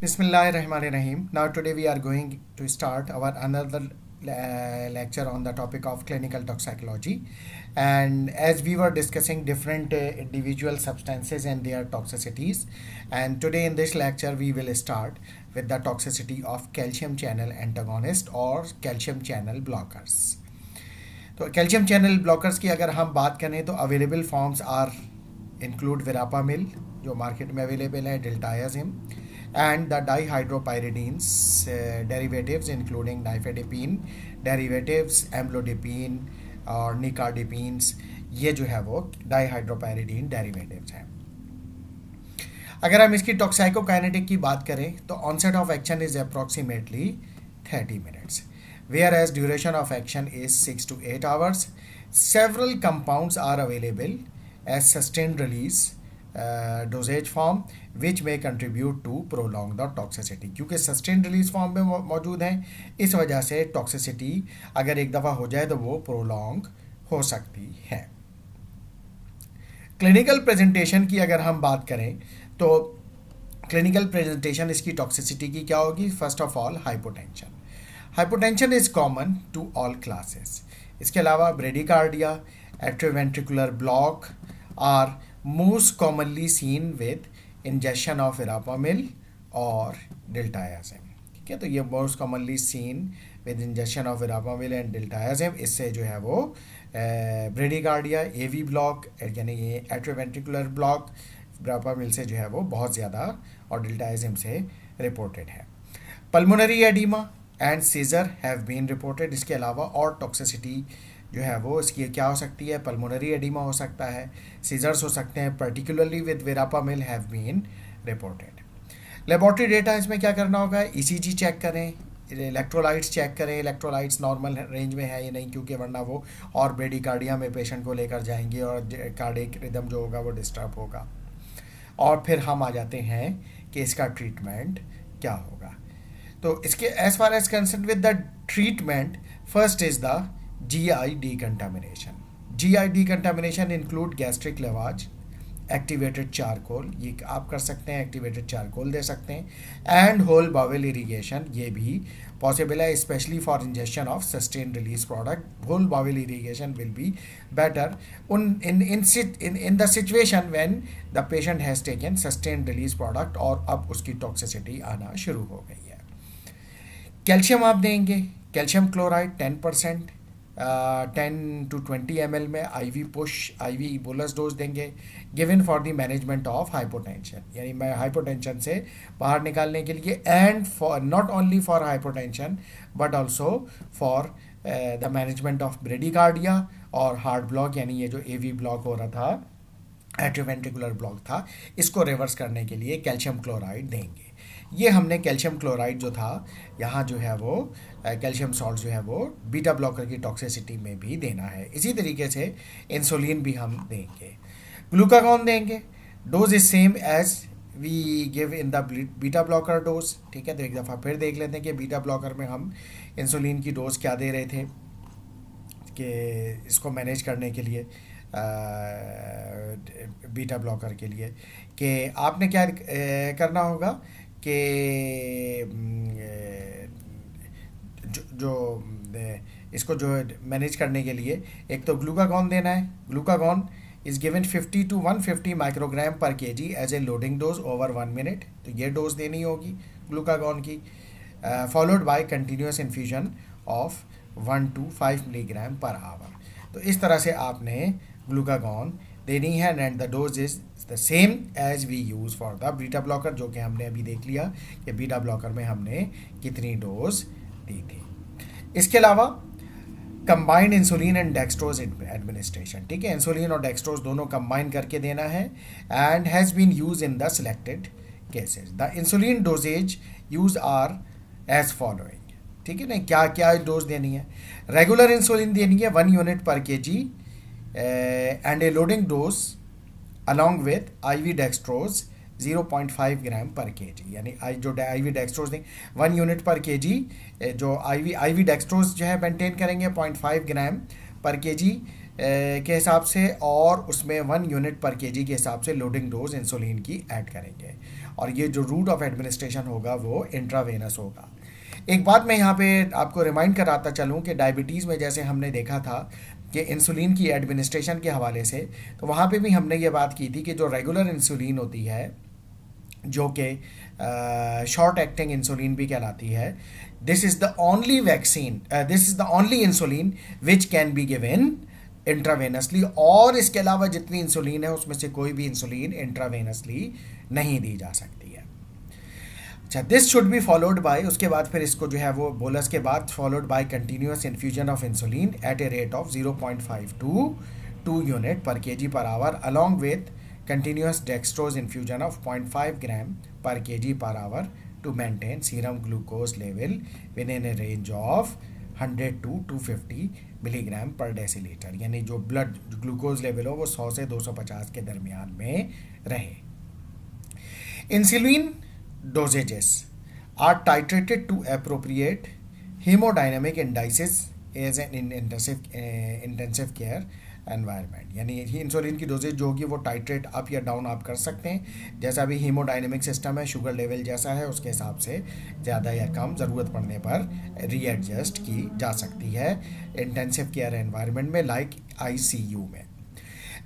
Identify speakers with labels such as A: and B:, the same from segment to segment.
A: Bismillahirrahmanirrahim. Now today we are going to start our another lecture on the topic of clinical toxicology, and as we were discussing different individual substances and their toxicities, and today in this lecture we will start with the toxicity of calcium channel antagonist or calcium channel blockers. तो calcium channel blockers की अगर हम बात करें तो available forms are include verapamil जो market में available है, डिल्टायाजिम and the dihydropyridines derivatives including nifedipine derivatives, amlodipine और nicardipines, ये जो है वो डाईहाइड्रोपायरिडीन डेरिवेटिव्स हैं. अगर हम इसकी टॉक्साइकोकाइनेटिक की बात करें तो onset of action is approximately 30 minutes, whereas duration of action is 6 to 8 hours. Several compounds are available as sustained release dosage form which में contribute to prolong the toxicity. क्योंकि सस्टेन रिलीज फॉर्म में मौजूद हैं, इस वजह से toxicity अगर एक दफ़ा हो जाए तो वो प्रोलॉन्ग हो सकती है. क्लिनिकल प्रेजेंटेशन की अगर हम बात करें तो क्लिनिकल प्रेजेंटेशन इसकी टॉक्सिसिटी की क्या होगी. First of all hypotension. Hypotension is common to all classes. इसके अलावा bradycardia, atrioventricular block are most commonly seen with ingestion of verapamil और diltiazem. ठीक है, तो ये most commonly seen with ingestion of verapamil and diltiazem. इससे जो है वो ब्रेडिकार्डिया, एवी ब्लॉक यानी ये एट्रोवेंट्रिकुलर ब्लॉक verapamil से जो है वो बहुत ज़्यादा और diltiazem से रिपोर्टेड है. Pulmonary edema and seizure have been reported. इसके अलावा और टॉक्सिसिटी जो है वो इसकी क्या हो सकती है. पल्मोनरी एडिमा हो सकता है, सीजर्स हो सकते हैं, particularly with verapamil have been reported. Laboratory data इसमें क्या करना होगा. ईसीजी चेक करें, इलेक्ट्रोलाइट्स चेक करें, इलेक्ट्रोलाइट्स नॉर्मल रेंज में है या नहीं, क्योंकि वरना वो और ब्रेडिकार्डिया में पेशेंट को लेकर जाएंगे और कार्डियक रिदम जो होगा वो डिस्टर्ब होगा. और फिर हम आ जाते हैं कि इसका ट्रीटमेंट क्या होगा. तो इसके as far as concern with the treatment, first is the GI decontamination. GI decontamination include gastric lavage, activated charcoal, ये आप कर सकते हैं, activated charcoal दे सकते हैं, and whole bowel irrigation, ये भी possible है, especially for ingestion of sustained release product. Whole bowel irrigation will be better in the situation when the patient has taken sustained release product और अब उसकी toxicity आना शुरू हो गई है. कैल्शियम आप देंगे, कैल्शियम क्लोराइड 10%, 10 to 20 ml में IV push, IV bolus dose देंगे, given for the management of hypotension, यानी मैं हाइपोटेंशन से बाहर निकालने के लिए, and for not only for hypotension but also for the management of bradycardia और हार्ट ब्लॉक, यानी ये जो AV ब्लॉक हो रहा था, एट्रोवेंट्रिकुलर ब्लॉक था, इसको रिवर्स करने के लिए कैल्शियम क्लोराइड देंगे. ये हमने कैल्शियम क्लोराइड जो था यहाँ जो है वो कैल्शियम सॉल्ट जो है वो बीटा ब्लॉकर की टॉक्सिसिटी में भी देना है. इसी तरीके से इंसुलिन भी हम देंगे, ग्लूकागॉन देंगे. Dose is same as we give in the beta blocker dose. ठीक है, तो एक दफ़ा फिर देख लेते हैं कि बीटा ब्लॉकर में हम इंसुलिन की डोज क्या दे रहे थे कि इसको मैनेज करने के लिए, बीटा ब्लॉकर के लिए, कि आपने क्या करना होगा कि जो इसको जो मैनेज करने के लिए एक तो ग्लूकागॉन देना है. Glucagon is given 50 to 150 microgram पर kg as a loading dose over 1 minute. तो ये डोज देनी होगी ग्लूकागॉन की, followed by continuous infusion of 1 to 5 milligram पर आवर. तो इस तरह से आपने ग्लूकागॉन देनी है, and the dose is the same as we use for the beta blocker, जो कि हमने अभी देख लिया कि बीटा ब्लॉकर में हमने कितनी डोज दी थी. इसके अलावा combined insulin and dextrose administration. ठीक है, इंसुलिन और डेक्सट्रोज दोनों कंबाइन करके देना है, and has been use in the selected cases. The insulin doses use are as following. ठीक है ना, क्या क्या डोज देनी है. रेगुलर इंसुलिन देनी है 1 unit per kg and a loading dose along with IV dextrose 0.5 ग्राम पर kg, यानी जो IV dextrose दें 1 unit per kg, जो IV dextrose जो है मेंटेन करेंगे 0.5 ग्राम पर kg के हिसाब से, और उसमें 1 यूनिट पर केजी के हिसाब से लोडिंग डोज इंसुलिन की ऐड करेंगे, और ये जो रूट ऑफ एडमिनिस्ट्रेशन होगा वो इंट्रावेनस होगा। एक बात मैं यहाँ पे आपको रिमाइंड कराता चलूँ कि डायबिटीज़ में जैसे हमने देखा था कि इंसुलिन की एडमिनिस्ट्रेशन के हवाले से, तो वहाँ पे भी हमने ये बात की थी कि जो रेगुलर इंसुलिन होती है, जो कि शॉर्ट एक्टिंग इंसुलिन भी कहलाती है, this is the only vaccine, this is the only insulin which can be given intravenously, और इसके अलावा जितनी इंसुलिन है उसमें से कोई भी इंसुलिन इंट्रावेनसली नहीं दी जा सकती है। अच्छा, this should be followed by, उसके बाद फिर इसको जो है वो बोलस के बाद followed by continuous infusion of insulin at a rate of 0.5 to 2 unit per KG per hour, along with continuous dextrose infusion of 0.5 gram per kg per hour to maintain serum glucose level within a range of 100 to 250 milligram पर decilitre, यानी जो blood glucose level हो वो 100 से 250 के दरमियान में रहे। Insulin dosages are titrated to appropriate hemodynamic indices as an intensive care environment, यानी ये इंसुलिन की डोजेज जो होगी वो टाइट्रेट अप या डाउन आप कर सकते हैं, जैसा भी हीमोडायनेमिक सिस्टम है, शुगर लेवल जैसा है उसके हिसाब से ज़्यादा या कम ज़रूरत पड़ने पर रीएडजस्ट की जा सकती है इंटेंसिव केयर एनवायरनमेंट में, लाइक आईसीयू में।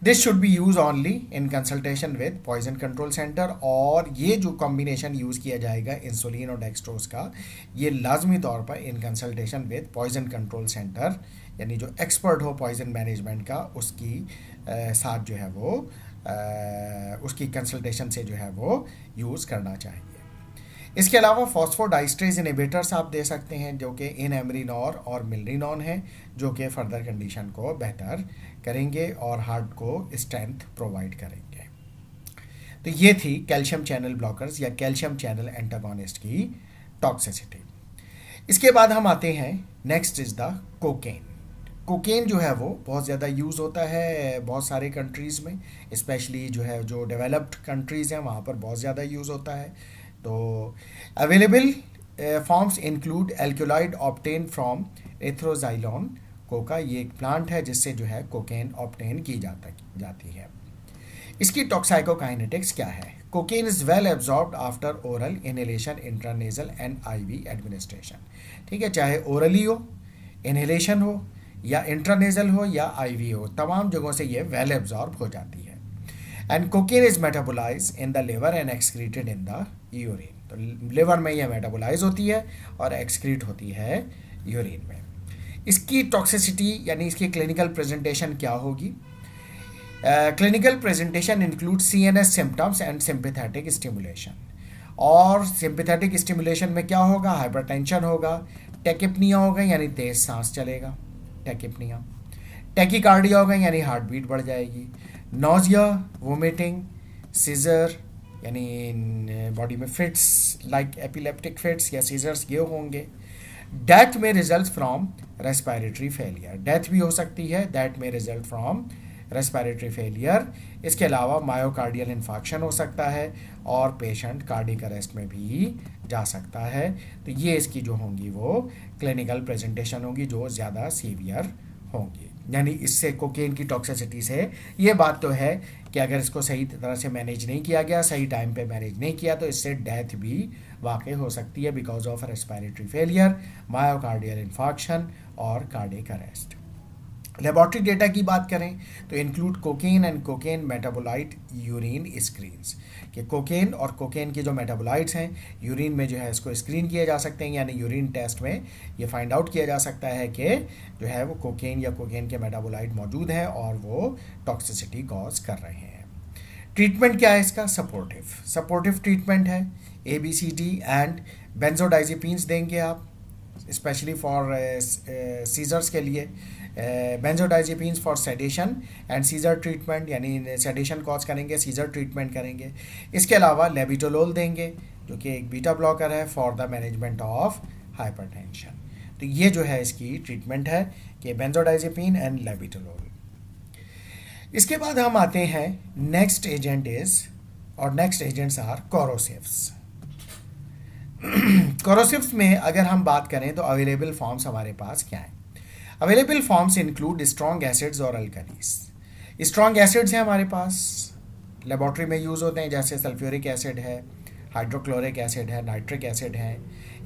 A: This should be use only in consultation with poison control centre, और ये जो कॉम्बिनेशन यूज़ किया जाएगा इंसुलिन और डेक्सट्रोज का, ये लाजमी तौर पर in consultation with poison control centre, यानी जो एक्सपर्ट हो पॉइजन मैनेजमेंट का, उसकी साथ जो है वो उसकी कंसल्टेशन से जो है वो यूज़ करना चाहिए। इसके अलावा फॉस्फोडाइस्ट्रेज इनहिबिटर्स आप दे सकते हैं, जो कि इनएमरिनॉर और मिलरिनॉन हैं, जो कि फर्दर कंडीशन को बेहतर करेंगे और हार्ट को स्ट्रेंथ प्रोवाइड करेंगे। तो ये थी कैल्शियम चैनल ब्लॉकर्स या कैल्शियम चैनल एंटागोनिस्ट की टॉक्सिसिटी। इसके बाद हम आते हैं, next is the cocaine. Cocaine जो है वो बहुत ज़्यादा यूज़ होता है बहुत सारे कंट्रीज़ में, स्पेशली जो है जो डेवलप्ड कंट्रीज़ हैं वहाँ पर बहुत ज़्यादा यूज़ होता है। तो available forms include alkaloid obtained from Erythroxylon coca, ये एक प्लांट है जिससे जो है कोकेन ऑब्टेन की जाती है। इसकी टॉक्साइकोकाइनेटिक्स क्या है? Cocaine is well absorbed after oral inhalation, intranasal and IV administration. ठीक है, चाहे ओरली हो, इनहेलेशन हो, या इंट्रानेजल हो या आईवी हो, तमाम जगहों से ये वेल एब्जॉर्ब हो जाती है। And cocaine is metabolize in the liver and excreted in the urine, तो लिवर में ये मेटाबोलाइज होती है और एक्सक्रीट होती है यूरिन में। इसकी टॉक्सिसिटी यानी इसकी क्लिनिकल प्रेजेंटेशन क्या होगी? Clinical presentation include CNS symptoms and sympathetic stimulation, और सिंपैथेटिक स्टिमुलेशन में क्या होगा? हाइपरटेंशन होगा, टेकिपनिया होगा यानी तेज सांस चलेगा, टेकिपनिया, टेकिकार्डिया होगा यानी हार्ट बीट बढ़ जाएगी, नोजिया, वोमिटिंग, सीजर यानी बॉडी में फिट्स लाइक एपिलेप्टिक फिट्स या सीजर्स ये होंगे। डेथ में result from respiratory failure, death भी हो सकती है, दैट में रिजल्ट फ्रॉम रेस्पिरेटरी फेलियर। इसके अलावा मायोकार्डियल इन्फाक्शन हो सकता है और पेशेंट कार्डिक अरेस्ट में भी जा सकता है। तो ये इसकी जो होंगी वो क्लिनिकल प्रेजेंटेशन होगी जो ज़्यादा सीवियर होंगी। यानी इससे कोकेन की टॉक्सिसिटी से ये बात तो है कि अगर इसको सही तरह से मैनेज नहीं किया गया, सही टाइम पे मैनेज नहीं किया, तो इससे डेथ भी वाकई हो सकती है because of respiratory failure, myocardial infarction और कार्डिक अरेस्ट। लेबॉर्ट्री डेटा की बात करें तो include cocaine and cocaine metabolite urine screens, कि कोकेन और कोकेन के जो मेटाबोलाइट्स हैं यूरिन में जो है इसको स्क्रीन किए जा सकते हैं, यानी यूरिन टेस्ट में ये फाइंड आउट किया जा सकता है कि जो है वो कोकेन या कोकेन के मेटाबोलाइट मौजूद हैं और वो टॉक्सिसिटी कॉज कर रहे हैं। ट्रीटमेंट क्या है इसका? सपोर्टिव ट्रीटमेंट है, ABCD एंड बेंजोडाइजेपिन्स देंगे आप, स्पेशली फॉर सीजर्स के लिए, benzodiazepines for sedation and seizure treatment, यानी सेडेशन कॉज करेंगे, सीजर ट्रीटमेंट करेंगे। इसके अलावा लेबिटोलोल देंगे जो कि एक बीटा ब्लॉकर है for the management of hypertension. तो ये जो है इसकी ट्रीटमेंट है कि बेंजोडाइजेपिन एंड लेबिटोलोल। इसके बाद हम आते हैं नेक्स्ट एजेंट्स आर कोरोसिव्स। कोरोसिव्स में अगर हम बात करें तो अवेलेबल फॉर्म्स हमारे पास क्या हैं? Available forms include strong acids और अल्कलीज। स्ट्रॉन्ग एसिड्स हैं हमारे पास, लेबॉर्ट्री में यूज़ होते हैं, जैसे सल्फ्यूरिक एसिड है, हाइड्रोक्लोरिक एसिड है, नाइट्रिक एसिड है।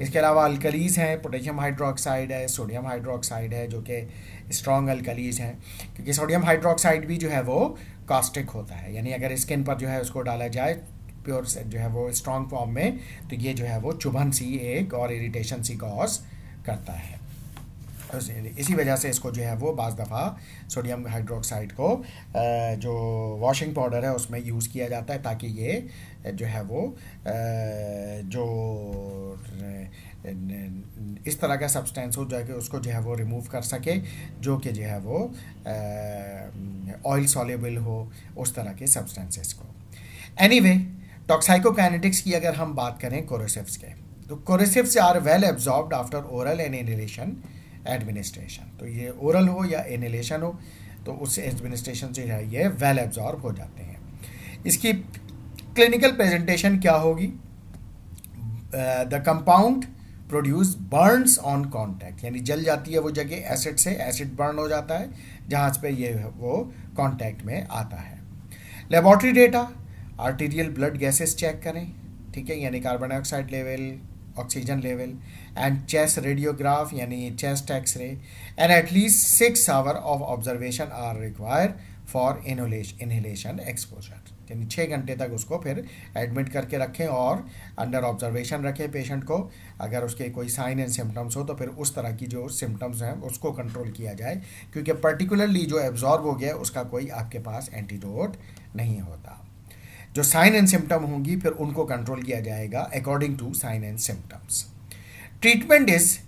A: इसके अलावा अल्कलीज हैं, पोटेशियम हाइड्रोक्साइड है, सोडियम हाइड्रोक्साइड है, जो कि स्ट्रॉन्ग अल्कलीज हैं, क्योंकि सोडियम हाइड्रोक्साइड भी जो है वो कास्टिक होता है, यानी अगर स्किन पर जो है उसको डाला जाए प्योर जो है वो स्ट्रॉन्ग फॉर्म में, तो ये जो है वो चुभन सी एक और इरिटेशन सी कॉज करता है। इसी वजह से इसको जो है वो बाज़ दफ़ा सोडियम हाइड्रोक्साइड को जो वॉशिंग पाउडर है उसमें यूज़ किया जाता है, ताकि ये जो है वो जो इस तरह का सब्सटेंस हो जाए कि उसको जो है वो रिमूव कर सके, जो कि जो है वो ऑयल सॉल्युबल हो, उस तरह के सब्सटेंसेस को। एनीवे, टॉक्साइकोकाइनेटिक्स की अगर हम बात करें कोरोसिव्स के, तो corrosives are well absorbed after oral and inhalation administration. तो ये ओरल हो या इनहेलेशन हो, तो उस एडमिनिस्ट्रेशन से ये वेल एब्जॉर्ब हो जाते हैं। इसकी क्लिनिकल प्रेजेंटेशन क्या होगी? The compound produce Burns on contact, यानी जल जाती है वो जगह एसिड से, एसिड बर्न हो जाता है जहाँ पे ये वो कॉन्टैक्ट में आता है। Laboratory data, arterial blood gases check करें, ठीक है, यानी carbon dioxide level, oxygen level, and chest radiograph यानी chest x-ray, and at least 6 hour of observation are required for inhalation exposure, यानी 6 घंटे तक उसको फिर एडमिट करके रखें और अंडर ऑब्जर्वेशन रखें पेशेंट को। अगर उसके कोई साइन एंड सिम्टम्स हो तो फिर उस तरह की जो सिम्टम्स हैं उसको कंट्रोल किया जाए, क्योंकि पर्टिकुलरली जो एब्जॉर्ब हो गया उसका कोई आपके पास एंटीडोट नहीं होता। जो साइन एंड सिम्टम होंगी फिर उनको कंट्रोल किया जाएगा according to sign and symptoms. Treatment is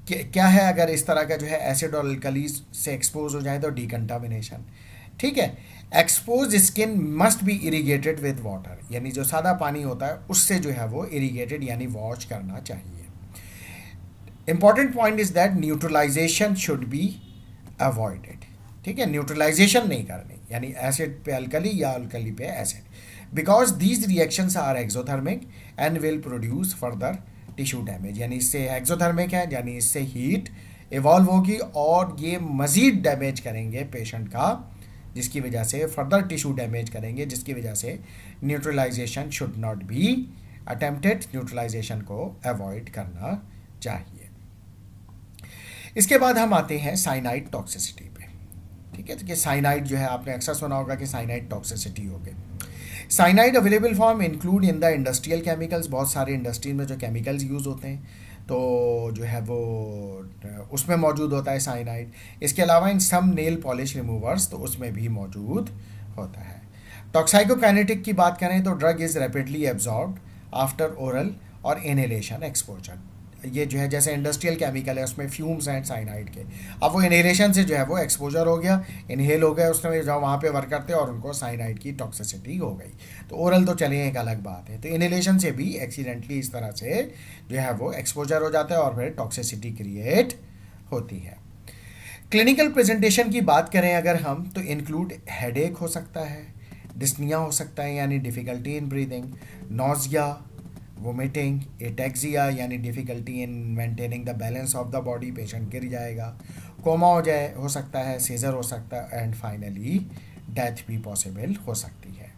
A: क्या है? अगर इस तरह का जो है एसिड और अल्कलीज से एक्सपोज हो जाए तो डिकंटामिनेशन, ठीक है। Expose skin must be irrigated with water, यानी जो सादा पानी होता है उससे जो है वो इरीगेटेड यानी वॉश करना चाहिए। Important point is that neutralization should be avoided, ठीक है, न्यूट्रलाइजेशन नहीं करनी, यानी एसिड पे अल्कली या अल्कली पे acid, because these reactions are exothermic and will produce further tissue damage, यानी इससे एक्सोथर्मिक है, यानी इससे हीट इवॉल्व होगी और ये मज़ीद डैमेज करेंगे पेशेंट का, जिसकी वजह से फर्दर टिश्यू डैमेज करेंगे, जिसकी वजह से neutralization should not be attempted, neutralization को अवॉइड करना चाहिए। इसके बाद हम आते हैं साइनाइड टॉक्सिसिटी पे, ठीक है। तो कि साइनाइड जो है आपने अक्सर सुना होगा कि साइनाइड टॉक्सिसिटी हो गई। Cyanide available form include in the industrial chemicals, बहुत सारे इंडस्ट्री में जो केमिकल्स यूज़ होते हैं तो जो है वो उसमें मौजूद होता है साइनाइड। इसके अलावा इन सम नेल पॉलिश रिमूवर्स, तो उसमें भी मौजूद होता है। टॉक्साइकोकाइनेटिक की बात करें तो drug is rapidly absorbed after oral और इनहेलेशन एक्सपोजर। ये जो है जैसे इंडस्ट्रियल केमिकल है उसमें फ्यूम्स हैं साइनाइड के, अब वो इनहेलेशन से जो है वो एक्सपोजर हो गया, इनहेल हो गया उसमें जो वहाँ पे वर्क करते हैं और उनको साइनाइड की टॉक्सिसिटी हो गई। तो ओरल तो चलिए एक अलग बात है, तो इनहेलेशन से भी एक्सीडेंटली इस तरह से जो है वो एक्सपोजर हो जाता है और फिर टॉक्सिसिटी क्रिएट होती है। क्लिनिकल प्रेजेंटेशन की बात करें अगर हम, तो इंक्लूड हेडेक हो सकता है, डिस्निया हो सकता है यानी difficulty in breathing, nausea, vomiting, ataxia यानी difficulty in maintaining the balance of the body, patient गिर जाएगा, कोमा हो सकता है, सीजर हो सकता है, एंड फाइनली डेथ भी पॉसिबल हो सकती है।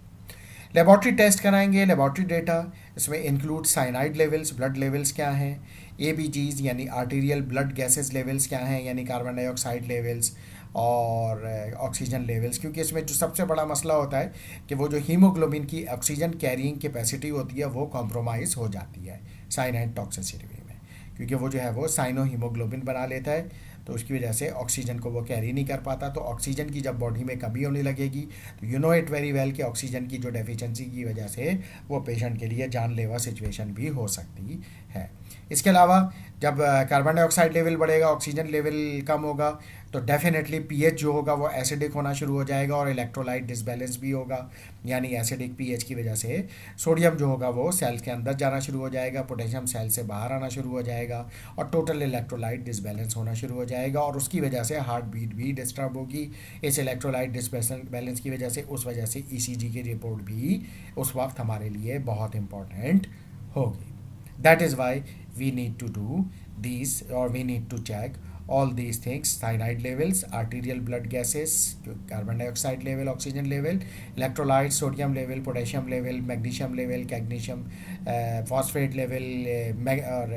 A: लेबॉर्ट्री टेस्ट कराएंगे, लेबॉर्ट्री डेटा इसमें include cyanide levels, blood levels क्या हैं, ABGs यानी आर्टीरियल ब्लड गैसेस लेवल्स क्या हैं, यानी कार्बन डाइऑक्साइड लेवल्स और ऑक्सीजन लेवल्स, क्योंकि इसमें जो सबसे बड़ा मसला होता है कि वो जो हीमोग्लोबिन की ऑक्सीजन कैरिंग कैपेसिटी होती है वो कॉम्प्रोमाइज़ हो जाती है साइनाइड टॉक्सिसिटी में, क्योंकि वो जो है वो साइनो हीमोग्लोबिन बना लेता है, तो उसकी वजह से ऑक्सीजन को वो कैरी नहीं कर पाता। तो ऑक्सीजन की जब बॉडी में कमी होने लगेगी तो you know it very well कि ऑक्सीजन की जो डेफिशिएंसी की वजह से वो पेशेंट के लिए जानलेवा सिचुएशन भी हो सकती है। इसके अलावा जब कार्बन डाइऑक्साइड लेवल बढ़ेगा, ऑक्सीजन लेवल कम होगा, तो डेफिनेटली पीएच जो होगा वो एसिडिक होना शुरू हो जाएगा और इलेक्ट्रोलाइट डिसबैलेंस भी होगा, यानी एसिडिक पीएच की वजह से सोडियम जो होगा वो सेल के अंदर जाना शुरू हो जाएगा, पोटेशियम सेल से बाहर आना शुरू हो जाएगा और टोटल इलेक्ट्रोलाइट डिसबैलेंस होना शुरू हो जाएगा और उसकी वजह से हार्ट बीट भी डिस्टर्ब होगी। इस इलेक्ट्रोलाइट डिसबैलेंस की वजह से उस वजह से ECG की रिपोर्ट भी उस वक्त हमारे लिए बहुत इंपॉर्टेंट होगी। That is why we need to do these or we need to check all these things: cyanide levels, arterial blood gases, carbon dioxide level, oxygen level, electrolytes, sodium level, potassium level, magnesium level, magnesium phosphate level, और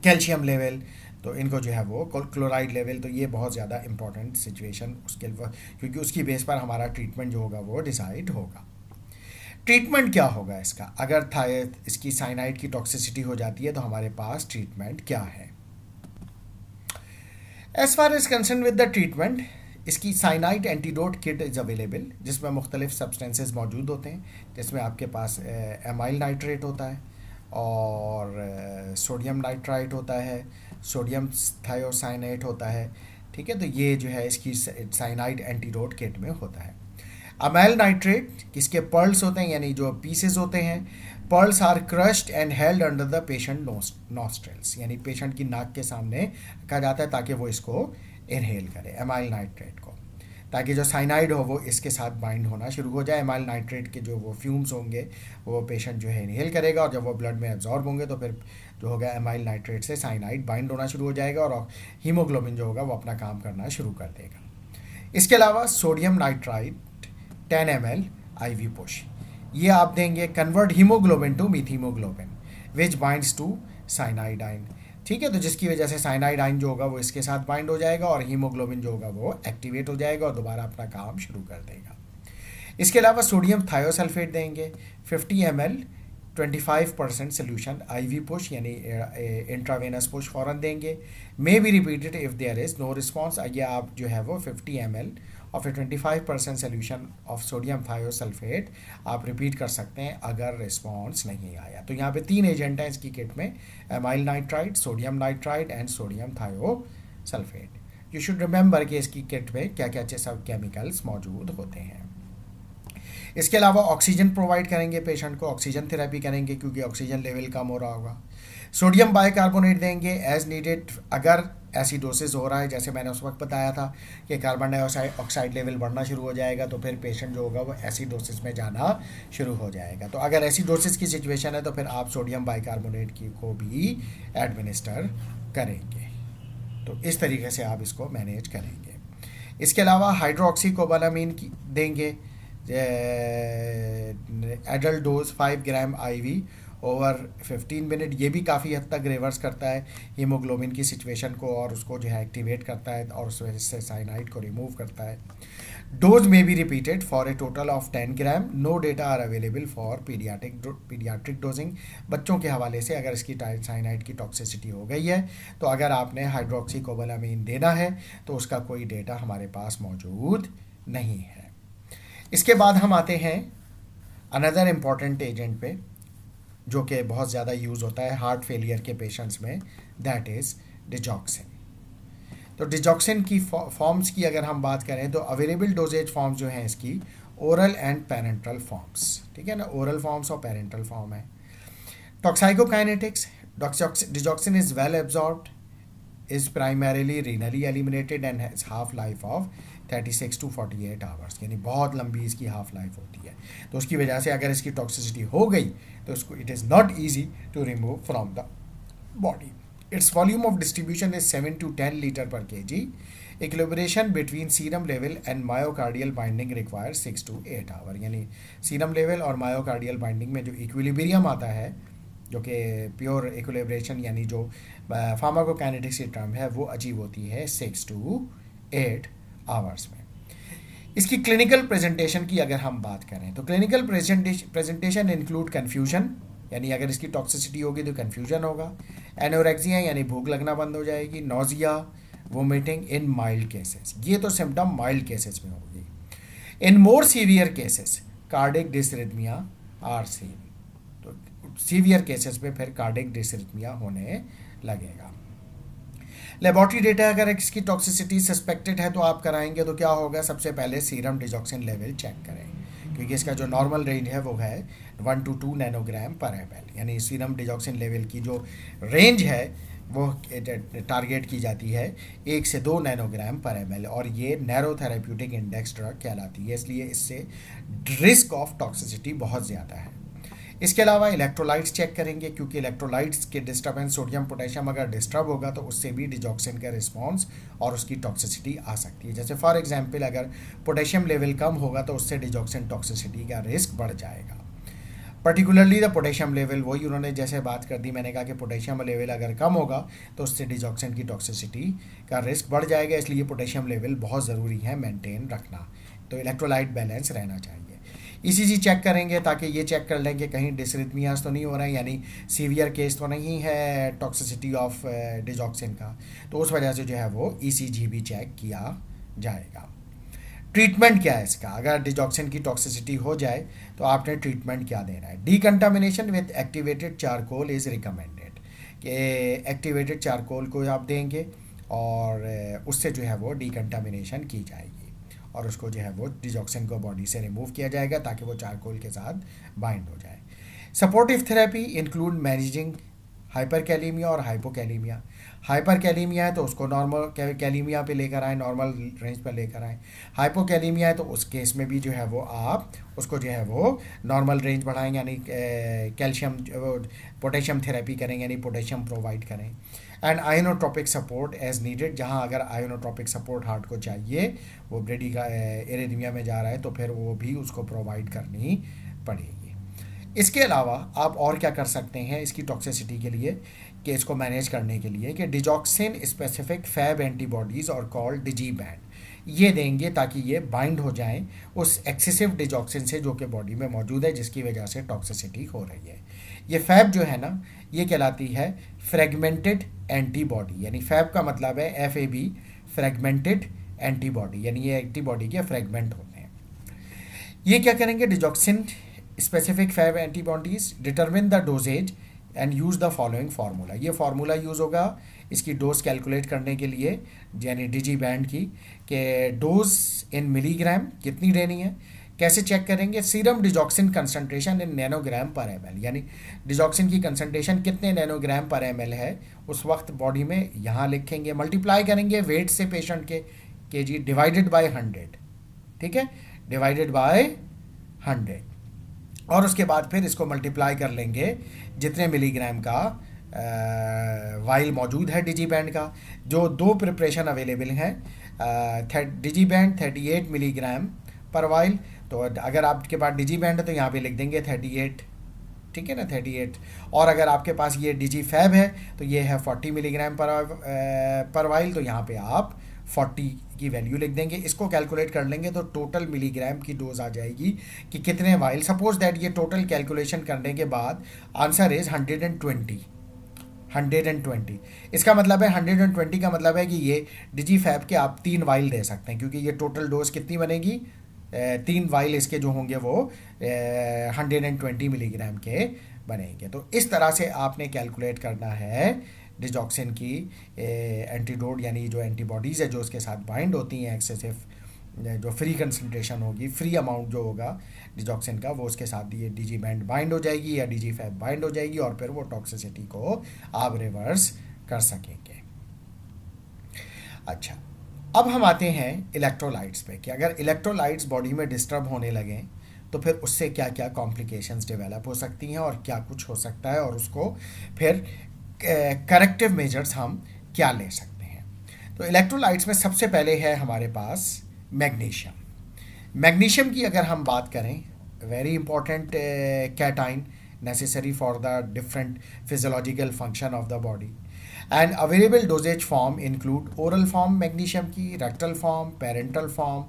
A: calcium level, तो इनको जो है वो chloride level, तो ये बहुत ज़्यादा इंपॉर्टेंट सिचुएशन उसके, क्योंकि उसकी बेस पर हमारा ट्रीटमेंट जो होगा वो डिसाइड होगा। ट्रीटमेंट क्या होगा इसका? अगर इसकी साइनाइड की टॉक्सिसिटी हो जाती है तो हमारे पास ट्रीटमेंट क्या है? As far as concern with the treatment, इसकी cyanide antidote kit is available, जिसमें मुख्तलिफ सब्सटेंसेस मौजूद होते हैं, जिसमें आपके पास एमाइल नाइट्रेट होता है और सोडियम नाइट्राइट होता है, सोडियम थायोसाइनेट होता है। ठीक है, तो ये जो है इसकी साइनाइड एंटीडोट किट में होता है। अमाइल नाइट्रेट, किसके पर्ल्स होते हैं, यानी जो पीसेस होते हैं, pearls are crushed and held under the patient nostrils, यानी पेशेंट की नाक के सामने रखा जाता है ताकि वो इसको इनहेल करे अमाइल नाइट्रेट को, ताकि जो साइनाइड हो वो इसके साथ बाइंड होना शुरू हो जाए। अमाइल नाइट्रेट के जो वो फ्यूम्स होंगे वो पेशेंट जो है इनहेल करेगा, और जब वो ब्लड में एब्जॉर्ब होंगे तो फिर जो होगा अमाइल नाइट्रेट से साइनाइड बाइंड होना शुरू हो जाएगा और हीमोग्लोबिन जो होगा वो अपना काम करना शुरू कर देगा। इसके अलावा sodium nitrite 10 ml IV push, ये आप देंगे, convert hemoglobin to methemoglobin which binds to cyanide. ठीक है, तो जिसकी वजह से साइनाइडाइन जो होगा वो इसके साथ बाइंड हो जाएगा और हीमोग्लोबिन जो होगा वो एक्टिवेट हो जाएगा और दोबारा अपना काम शुरू कर देगा। इसके अलावा सोडियम थायोसल्फेट देंगे 50 ml 25% सोल्यूशन IV पुश, यानी इंट्रावेनस पुश फ़ौरन देंगे। May be repeated if there is no response, ये आप जो है वो 50 ml और फिर 25% सोल्यूशन ऑफ सोडियम थायोसल्फेट आप रिपीट कर सकते हैं अगर रिस्पॉन्स नहीं आया। तो यहाँ पे 3 एजेंट हैं इसकी किट में, amyl nitrite, sodium nitrite and sodium thiosulphate. You should remember कि इसकी किट में क्या क्या सब केमिकल्स मौजूद होते हैं। इसके अलावा ऑक्सीजन प्रोवाइड करेंगे पेशेंट को, ऑक्सीजन थेरेपी करेंगे क्योंकि ऑक्सीजन लेवल कम हो रहा होगा। सोडियम बाइकार्बोनेट देंगे एज नीडेड, अगर एसिडोसिस हो रहा है, जैसे मैंने उस वक्त बताया था कि कार्बन डाइऑक्साइड लेवल बढ़ना शुरू हो जाएगा तो फिर पेशेंट जो होगा वो एसिडोसिस में जाना शुरू हो जाएगा। तो अगर एसिडोसिस की सिचुएशन है तो फिर आप सोडियम बाइकार्बोनेट की को भी एडमिनिस्टर करेंगे। तो इस तरीके से आप इसको मैनेज करेंगे। इसके अलावा हाइड्रोक्सीकोबालामीन की देंगे, एडल्ट डोज 5 ग्राम IV ओवर 15 मिनट, ये भी काफ़ी हद तक रिवर्स करता है हीमोग्लोबिन की सिचुएशन को और उसको जो है एक्टिवेट करता है और उस वजह से साइनाइड को रिमूव करता है। डोज में be repeated for a total of 10 gram. No data are available for paediatric dosing. बच्चों के हवाले से अगर इसकी साइनाइड की टॉक्सिसिटी हो गई है तो अगर आपने हाइड्रोक्सीकोबालामीन देना है तो उसका कोई डेटा हमारे पास मौजूद नहीं है। इसके बाद हम आते हैं अनदर इम्पॉर्टेंट एजेंट पे जो कि बहुत ज़्यादा यूज़ होता है हार्ट फेलियर के पेशेंट्स में, दैट इज़ डिजॉक्सिन। तो डिजॉक्सिन की फॉर्म्स की अगर हम बात करें तो अवेलेबल डोजेज फॉर्म्स जो हैं इसकी ओरल एंड पेरेंटल फॉर्म्स, ठीक है ना, ओरल फॉर्म्स और पेरेंटल फॉर्म है। Toxicokinetics, digoxin is well absorbed, is primarily renally eliminated and has half life of 36 to 48 hours, यानी बहुत लंबी इसकी हाफ लाइफ होती है। तो उसकी वजह से अगर इसकी टॉक्सिसिटी हो गई तो उसको it is not easy to remove from the body. Its volume of distribution is 7 to 10 litre पर kg। Equilibration between serum level and myocardial binding require 6 to 8 hour, यानी सीरम लेवल और मायोकार्डियल बाइंडिंग में जो equilibrium आता है, जो कि pure equilibration यानी जो फार्माकोकाइनेटिक्स की टर्म है, वो अचीव होती है 6 to 8 आवर्स में। इसकी क्लिनिकल प्रेजेंटेशन की अगर हम बात करें तो क्लिनिकल प्रेजेंटेशन इंक्लूड कन्फ्यूजन, यानी अगर इसकी टॉक्सिसिटी होगी तो कन्फ्यूजन होगा, एनोरेक्सिया यानी भूख लगना बंद हो जाएगी, nausea, vomiting in mild cases, ये तो सिम्टम माइल्ड केसेस में होगी। In more severe cases cardiac dysrhythmia are seen, तो सीवियर केसेस में फिर कार्डिक डिसरिथमिया होने लगेगा। लेबोरेटरी डेटा अगर इसकी टॉक्सिसिटी सस्पेक्टेड है तो आप कराएंगे तो क्या होगा, सबसे पहले सीरम डिजॉक्सिन लेवल चेक करें क्योंकि इसका जो नॉर्मल रेंज है वो है 1 to 2 नैनोग्राम पर ml, यानी सीरम डिजॉक्सिन लेवल की जो रेंज है वो टारगेट की जाती है 1 से 2 नैनोग्राम पर ml, और ये नैरो थेरेप्यूटिक इंडेक्स ड्रग कहलाती है, इसलिए इससे रिस्क ऑफ टॉक्सिसिटी बहुत ज़्यादा है। इसके अलावा इलेक्ट्रोलाइट्स चेक करेंगे, क्योंकि इलेक्ट्रोलाइट्स के डिस्टर्बेंस, सोडियम पोटेशियम अगर डिस्टर्ब होगा तो उससे भी डिजॉक्सिन का रिस्पॉन्स और उसकी टॉक्सिसिटी आ सकती है। जैसे फॉर एग्जांपल अगर पोटेशियम लेवल कम होगा तो उससे डिजॉक्सिन टॉक्सिसिटी का रिस्क बढ़ जाएगा। पर्टिकुलरली द पोटेशियम लेवल, वही उन्होंने जैसे बात कर दी, मैंने कहा कि पोटेशियम लेवल अगर कम होगा तो उससे डिजॉक्सिन की टॉक्सिसिटी का रिस्क बढ़ जाएगा, इसलिए पोटेशियम लेवल बहुत ज़रूरी है मेंटेन रखना। तो इलेक्ट्रोलाइट बैलेंस रहना चाहिए। ईसीजी चेक करेंगे ताकि ये चेक कर लें कि कहीं डिसरिथमियास तो नहीं हो रहा है, यानी सीवियर केस तो नहीं है टॉक्सिसिटी ऑफ डिजॉक्सिन का, तो उस वजह से जो है वो ईसीजी भी चेक किया जाएगा। ट्रीटमेंट क्या है इसका, अगर डिजॉक्सिन की टॉक्सिसिटी हो जाए तो आपने ट्रीटमेंट क्या देना है। Decontamination with activated charcoal is recommended, कि एक्टिवेटेड चारकोल को आप देंगे और उससे जो है वो डीकंटामिनेशन की जाएगी और उसको जो है वो डिजॉक्सिन को बॉडी से रिमूव किया जाएगा ताकि वो चारकोल के साथ बाइंड हो जाए। सपोर्टिव थेरेपी इंक्लूड मैनेजिंग हाइपरकैलीमिया और हाइपोकैलीमिया। हाइपरकैलीमिया है तो उसको नॉर्मल कैलीमिया पे लेकर आए, नॉर्मल रेंज पर लेकर आए। हाइपोकैलीमिया है तो उस केस में भी जो है वो आप उसको जो है वो नॉर्मल रेंज बढ़ाएंगे, यानी कैल्शियम पोटेशियम थेरेपी करेंगे, यानी पोटेशियम प्रोवाइड करें। एंड आयोनोट्रोपिक सपोर्ट एज नीडेड, जहाँ अगर आयोनोट्रोपिक सपोर्ट हार्ट को चाहिए, वो ब्रेडी का एरिथमिया में जा रहा है तो फिर वो भी उसको प्रोवाइड करनी पड़ेगी। इसके अलावा आप और क्या कर सकते हैं इसकी टॉक्सिसिटी के लिए, कि इसको मैनेज करने के लिए, कि डिजॉक्सिन स्पेसिफिक फैब एंटीबॉडीज़ और कॉल्ड डिजी बैंड ये देंगे ताकि ये बाइंड हो जाएं उस एक्सेसिव डिजॉक्सिन से जो कि बॉडी में मौजूद है, जिसकी वजह से टॉक्सिसिटी हो रही है। ये फैब जो है ना, ये कहलाती है फ्रेगमेंटेड एंटीबॉडी, यानी फैब का मतलब है FAB, फ्रेगमेंटेड एंटीबॉडी, यानी ये एंटीबॉडी के फ्रेगमेंट होते हैं। ये क्या करेंगे, digoxin specific Fab antibodies determine the dosages and use the following formula. ये फार्मूला यूज़ होगा इसकी डोज कैलकुलेट करने के लिए, यानी डिजी बैंड की, कि डोज इन मिलीग्राम कितनी लेनी है। कैसे चेक करेंगे, serum digoxin concentration in nanogram पर ml, यानी डिजॉक्सिन की कंसंट्रेशन कितने नैनोग्राम पर ml है उस वक्त बॉडी में, यहाँ लिखेंगे, मल्टीप्लाई करेंगे वेट से पेशेंट के जी डिवाइडेड बाय 100, ठीक है, डिवाइडेड बाय 100, और उसके बाद फिर इसको मल्टीप्लाई कर लेंगे जितने मिलीग्राम का वाइल मौजूद है डिजी बैंड का। जो दो प्रिपरेशन अवेलेबल हैं, डिजी बैंड 38 मिलीग्राम पर वाइल, तो अगर आपके पास डिजी बैंड है तो यहाँ पे लिख देंगे 38, ठीक है ना, 38, और अगर आपके पास ये डिजी फैब है तो ये है 40 मिलीग्राम पर वाइल, तो यहाँ पे आप 40 की वैल्यू लिख देंगे। इसको कैलकुलेट कर लेंगे तो टोटल मिलीग्राम की डोज आ जाएगी कि कितने वाइल। सपोज दैट ये टोटल कैलकुलेशन करने के बाद आंसर इज 120। इसका मतलब है 120 का मतलब है कि ये डिजी फैब के आप 3 वाइल दे सकते हैं, क्योंकि ये टोटल डोज कितनी बनेगी, 3 वाइल इसके जो होंगे वो 120 मिलीग्राम के बनेंगे। तो इस तरह से आपने कैलकुलेट करना है डिजॉक्सिन की एंटीडोट, यानी जो एंटीबॉडीज़ है जो उसके साथ बाइंड होती हैं, एक्सेसिव जो फ्री कंसंट्रेशन होगी, फ्री अमाउंट जो होगा डिजॉक्सिन का, वो उसके साथ ये डिजी बैंड बाइंड हो जाएगी या डिजी फैब बाइंड हो जाएगी, और फिर वो टॉक्सिसिटी को आप रिवर्स कर सकेंगे। अच्छा, अब हम आते हैं इलेक्ट्रोलाइट्स पे, कि अगर इलेक्ट्रोलाइट्स बॉडी में डिस्टर्ब होने लगें तो फिर उससे क्या क्या कॉम्प्लिकेशंस डेवलप हो सकती हैं और क्या कुछ हो सकता है, और उसको फिर करेक्टिव मेजर्स हम क्या ले सकते हैं। तो इलेक्ट्रोलाइट्स में सबसे पहले है हमारे पास मैग्नीशियम। मैग्नीशियम की अगर हम बात करें, very important cation necessary for the different physiological function of the body. And available dosage form include oral form magnesium की, रेक्टल फॉर्म, पेरेंटल फॉर्म।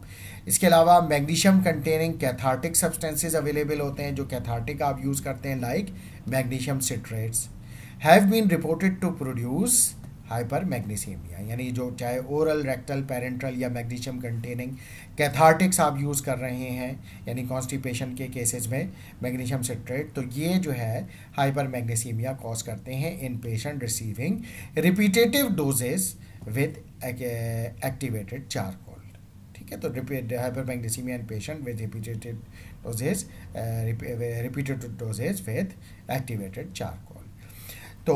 A: इसके अलावा magnesium containing cathartic substances available होते हैं, जो कैथार्टिक आप यूज़ करते हैं, like magnesium citrates have been reported to produce hypermagnesemia, यानी जो चाहे ओरल, रेक्टल, पेरेंटल या मैग्नीशियम कंटेनिंग कैथार्टिक्स आप यूज़ कर रहे हैं, यानी कॉन्स्टिपेशन के केसेस में मैग्नीशियम सिट्रेट, तो ये जो है हाइपर मैग्नीसीमिया कॉज करते हैं in patient receiving repetitive doses with activated charcoal, ठीक है। तो hypermagnesemia in patient with repeated doses with activated charcoal. तो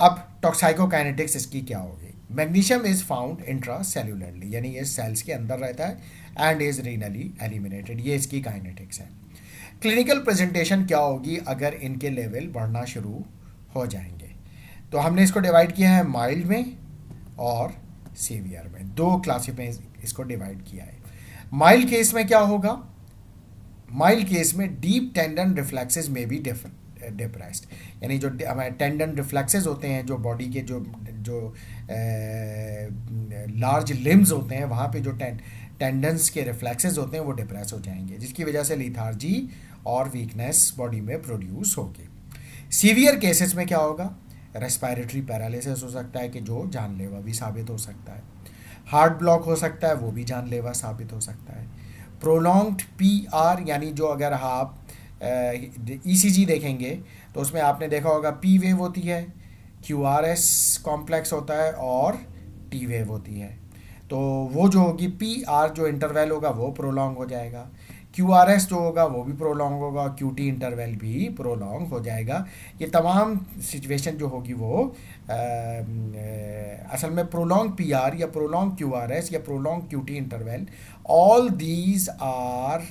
A: अब टॉक्साइकोकाइनेटिक्स इसकी क्या होगी। Magnesium is found intracellularly, यानी ये सेल्स के अंदर रहता है, एंड इज रीनली एलिमिनेटेड, ये इसकी काइनेटिक्स है। क्लिनिकल प्रेजेंटेशन क्या होगी अगर इनके लेवल बढ़ना शुरू हो जाएंगे? तो हमने इसको डिवाइड किया है माइल्ड में और सीवियर में, दो क्लास में इसको डिवाइड किया है। माइल्ड केस में क्या होगा? माइल्ड केस में डीप टेंडन रिफ्लेक्सेस में भी डिप्रेस्ड, यानी जो हमारे टेंडन रिफ्लेक्सेस होते हैं, जो बॉडी के जो जो लार्ज लिम्स होते हैं, वहाँ पे जो टेंडन्स के रिफ्लेक्सेस होते हैं वो डिप्रेस हो जाएंगे, जिसकी वजह से लिथार्जी और वीकनेस बॉडी में प्रोड्यूस होगी। सीवियर केसेस में क्या होगा? रेस्पिरेटरी पैरालिसिस हो सकता है कि जो जानलेवा भी साबित हो सकता है। हार्ट ब्लॉक हो सकता है, वो भी जानलेवा साबित हो सकता है। प्रोलॉन्ग्ड पीआर, यानी जो अगर आप ईसीजी देखेंगे तो उसमें आपने देखा होगा पी वेव होती है, क्यूआरएस कॉम्प्लेक्स होता है और टी वेव होती है। तो वो जो होगी पीआर जो इंटरवल होगा वो प्रोलॉन्ग हो जाएगा, क्यूआरएस जो होगा वो भी प्रोलॉन्ग होगा, क्यूटी इंटरवल भी प्रोलॉन्ग हो जाएगा। ये तमाम सिचुएशन जो होगी वो असल में प्रोलॉन्ग पीआर या प्रोलॉन्ग क्यूआरएस या prolong QT interval, all these are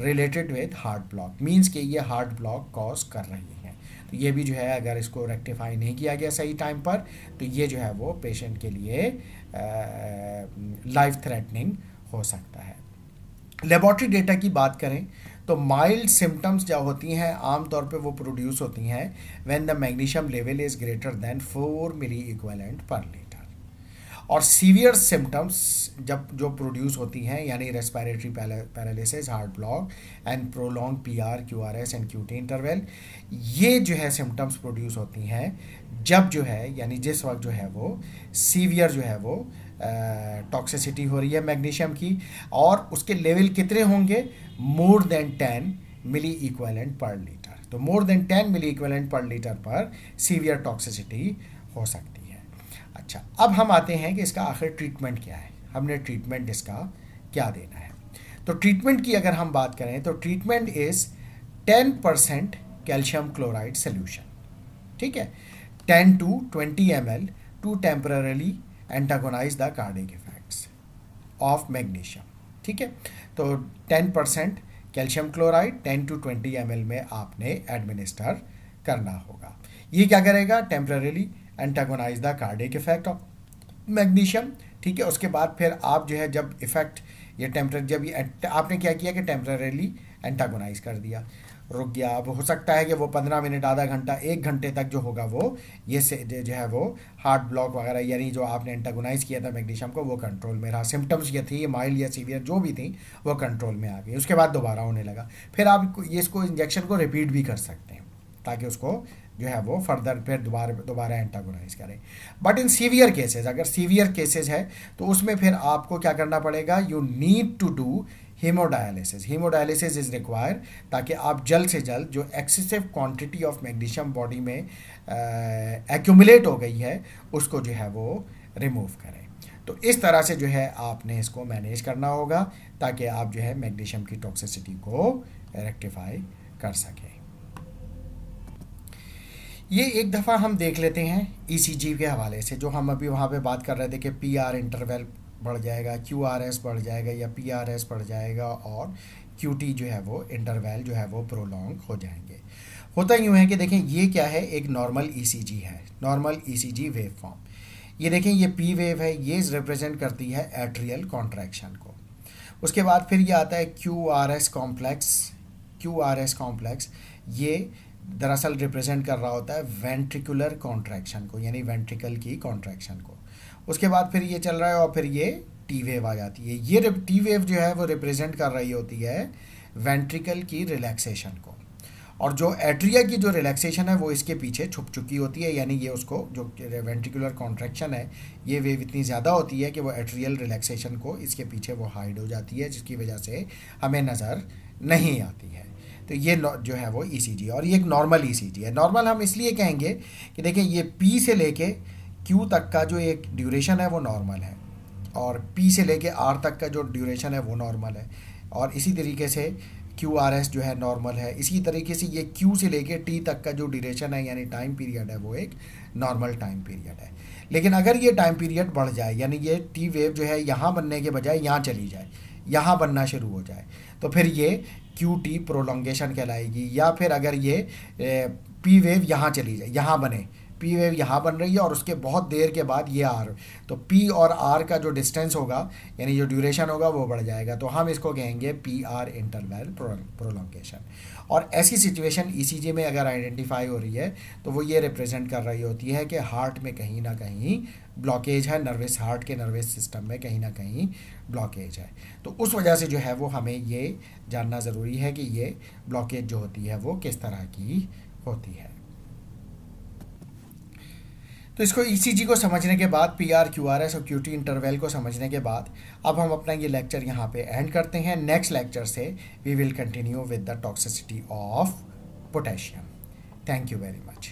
A: related with heart block, means कि ये हार्ट ब्लॉक कॉज कर रही हैं। तो ये भी जो है अगर इसको रेक्टिफाई नहीं किया गया सही टाइम पर तो ये जो है वो पेशेंट के लिए लाइफ थ्रेटनिंग हो सकता है। लेबॉर्ट्री डेटा की बात करें तो माइल्ड सिम्टम्स जो होती हैं आमतौर पे वो प्रोड्यूस होती हैं when the magnesium level is greater than 4 milliequivalent पर लीटर, और सीवियर सिम्टम्स जब जो प्रोड्यूस होती हैं यानी respiratory paralysis, heart block and prolong PR, QRS and QT interval, ये जो है सिम्टम्स प्रोड्यूस होती हैं जब जो है यानी जिस वक्त जो है वो सीवियर जो है वो टॉक्सिसिटी हो रही है मैग्नीशियम की, और उसके लेवल कितने होंगे? मोर देन 10 मिली इक्विवेलेंट पर लीटर। तो मोर देन 10 मिली इक्विवेलेंट पर लीटर पर सीवियर टॉक्सिसिटी हो सकती है। अच्छा, अब हम आते हैं कि इसका आखिर ट्रीटमेंट क्या है, हमने ट्रीटमेंट इसका क्या देना है। तो ट्रीटमेंट की अगर हम बात करें तो treatment is 10% calcium chloride solution, ठीक है, 10 to 20 ml to temporarily antagonize the cardiac effects of magnesium, ठीक है। तो 10% कैल्शियम क्लोराइड 10 to 20 ml में आपने एडमिनिस्टर करना होगा। ये क्या करेगा? Temporarily antagonize the cardiac effect of magnesium, ठीक है। उसके बाद फिर आप जो है जब इफेक्ट ये जब ये आपने क्या किया कि टेम्पररीली एंटागोनाइज कर दिया, रुक गया। अब हो सकता है कि वो 15 मिनट, आधा घंटा, 1 घंटे तक जो होगा वो ये से जो है वो हार्ट ब्लॉक वगैरह यानी जो आपने एंटागोनाइज किया था मैग्नीशियम को वो कंट्रोल में रहा, सिम्टम्स ये थी माइल्ड या सीवियर जो भी थी वो कंट्रोल में आ गई। उसके बाद दोबारा होने लगा, फिर आप ये इसको इंजेक्शन को रिपीट भी कर सकते हैं ताकि उसको जो है वो फर्दर फिर दोबारा एंटागोनाइज करें। बट इन सीवियर केसेस, अगर सीवियर केसेस है तो उसमें फिर आपको क्या करना पड़ेगा? You need to do haemodialysis. Haemodialysis is required ताकि आप जल्द से जल्द जो excessive quantity of magnesium body में एक्यूमुलेट हो गई है उसको जो है वो रिमूव करें। तो इस तरह से जो है आपने इसको मैनेज करना होगा ताकि आप जो है मैग्नीशियम की टॉक्सिसिटी को रेक्टिफाई कर सकें। ये एक दफ़ा हम देख लेते हैं ईसीजी के हवाले से, जो हम अभी वहाँ पे बात कर रहे थे कि पीआर इंटरवल बढ़ जाएगा, क्यूआरएस बढ़ जाएगा या पीआरएस बढ़ जाएगा और क्यूटी जो है वो इंटरवल जो है वो प्रोलॉन्ग हो जाएंगे। होता यूँ है कि देखें ये क्या है, एक नॉर्मल ईसीजी है, नॉर्मल ईसीजी वेव फॉर्म। ये देखें ये पी वेव है, ये रिप्रेजेंट करती है एट्रियल कॉन्ट्रैक्शन को। उसके बाद फिर ये आता है क्यूआरएस कॉम्प्लेक्स। क्यूआरएस कॉम्प्लेक्स ये दरअसल रिप्रेजेंट कर रहा होता है वेंट्रिकुलर कॉन्ट्रैक्शन को, यानी वेंट्रिकल की कॉन्ट्रैक्शन को। उसके बाद फिर ये चल रहा है और फिर ये टी वेव आ जाती है। ये टी वेव जो है वो रिप्रेजेंट कर रही होती है वेंट्रिकल की रिलैक्सेशन को, और जो एट्रिया की जो रिलैक्सेशन है वो इसके पीछे छुप चुकी होती है, यानी ये उसको जो वेंट्रिकुलर कॉन्ट्रैक्शन है ये वेव इतनी ज़्यादा होती है कि वो एट्रियल रिलैक्सेशन को इसके पीछे वो हाइड हो जाती है, जिसकी वजह से हमें नज़र नहीं आती है। तो ये जो है वो ईसीजी, और ये एक नॉर्मल ईसीजी है। नॉर्मल हम इसलिए कहेंगे कि देखें ये पी से लेके क्यू तक का जो एक ड्यूरेशन है वो नॉर्मल है, और पी से लेके आर तक का जो ड्यूरेशन है वो नॉर्मल है, और इसी तरीके से क्यू आर एस जो है नॉर्मल है। इसी तरीके से ये क्यू से लेके टी तक का जो ड्यूरेशन है यानी टाइम पीरियड है वो एक नॉर्मल टाइम पीरियड है। लेकिन अगर ये टाइम पीरियड बढ़ जाए, यानी ये टी वेव जो है यहाँ बनने के बजाय यहाँ चली जाए, यहाँ बनना शुरू हो जाए, तो फिर ये क्यू टी प्रोलोंगेशन कहलाएगी। या फिर अगर ये पी वेव यहाँ चली जाए, यहाँ बने, पी वेव यहाँ बन रही है और उसके बहुत देर के बाद ये आर, तो पी और आर का जो डिस्टेंस होगा यानी जो ड्यूरेशन होगा वो बढ़ जाएगा, तो हम इसको कहेंगे पी आर इंटरवल प्रोलोंगेशन। और ऐसी सिचुएशन ईसीजी में अगर आइडेंटिफाई हो रही है तो वो ये रिप्रेजेंट कर रही होती है कि हार्ट में कहीं ना कहीं ब्लॉकेज है, हार्ट के नर्वस सिस्टम में कहीं ना कहीं ब्लॉकेज है। तो उस वजह से जो है वो हमें ये जानना ज़रूरी है कि ये ब्लॉकेज जो होती है वो किस तरह की होती है। तो इसको ईसीजी को समझने के बाद, पीआर क्यूआरएस और क्यूटी इंटरवल को समझने के बाद, अब हम अपना ये लेक्चर यहाँ पे एंड करते हैं। नेक्स्ट लेक्चर से we will continue with the toxicity of potassium. Thank you very much.